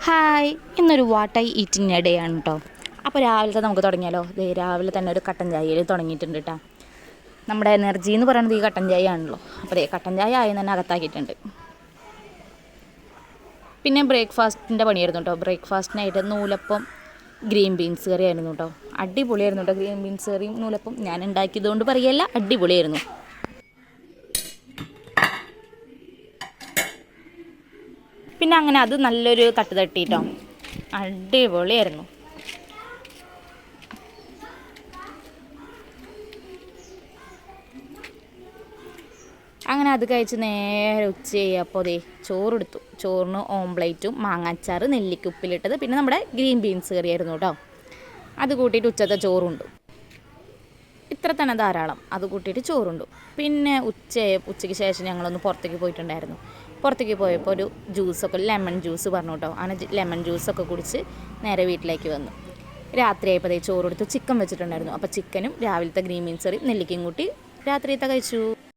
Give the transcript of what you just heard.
Hi, ഇന്നൊരു what I eating day ആണ് കേട്ടോ. അപ്പോൾ രാവിലത്തെ നമുക്ക് തുടങ്ങിയാലോ. രാവിലെ തന്നെ ഒരു കട്ടൻ ചായയിൽ തുടങ്ങിയിട്ടുണ്ട് കേട്ടോ. നമ്മുടെ എനർജി എന്ന് പറയുന്നത് ഈ കട്ടൻ ചായ ആണല്ലോ. അപ്പോൾ കട്ടൻ ചായ ആയി തന്നെ അകത്താക്കിയിട്ടുണ്ട്. പിന്നെ ബ്രേക്ക്ഫാസ്റ്റിൻ്റെ പണിയായിരുന്നു കേട്ടോ. ബ്രേക്ക്ഫാസ്റ്റിനായിട്ട് നൂലപ്പം ഗ്രീൻ ബീൻസ് കറി ആയിരുന്നു കേട്ടോ. അടിപൊളിയായിരുന്നു കേട്ടോ. ഗ്രീൻ ബീൻസ് കറിയും നൂലപ്പം ഞാൻ ഉണ്ടാക്കിയതുകൊണ്ട് പറയല്ല, അടിപൊളിയായിരുന്നു. പിന്നെ അങ്ങനെ അത് നല്ലൊരു തട്ട് തട്ടിട്ടോ, അടിപൊളിയായിരുന്നു. അങ്ങനെ അത് കഴിച്ച് നേരെ ഉച്ചയായപ്പോൾ ചോറെടുത്തു. ചോറിന് ഓംപ്ലേറ്റും മാങ്ങാച്ചാറ്, നെല്ലിക്കുപ്പിലിട്ടത്, പിന്നെ നമ്മുടെ ഗ്രീൻ ബീൻസ് കറിയായിരുന്നു കേട്ടോ. അത് കൂട്ടിയിട്ട് ഉച്ചത്തെ ചോറുണ്ട്. ഇത്ര തന്നെ ധാരാളം. അത് കൂട്ടിയിട്ട് ചോറുണ്ട്. പിന്നെ ഉച്ചയ്ക്ക് ശേഷം ഞങ്ങളൊന്ന് പുറത്തേക്ക് പോയിട്ടുണ്ടായിരുന്നു. പുറത്തേക്ക് പോയപ്പോൾ ഒരു ജ്യൂസൊക്കെ, ലെമൺ ജ്യൂസ് പറഞ്ഞു കേട്ടോ. അങ്ങനെ ലെമൺ ജ്യൂസൊക്കെ കുടിച്ച് നേരെ വീട്ടിലേക്ക് വന്നു. രാത്രിയായപ്പോൾ ചോറെടുത്ത് ചിക്കൻ വെച്ചിട്ടുണ്ടായിരുന്നു. അപ്പോൾ ചിക്കനും രാവിലത്തെ ഗ്രീൻ ബീൻസ് കറി നെല്ലിക്കയും കൂട്ടി രാത്രിയത്തെ കഴിച്ചു.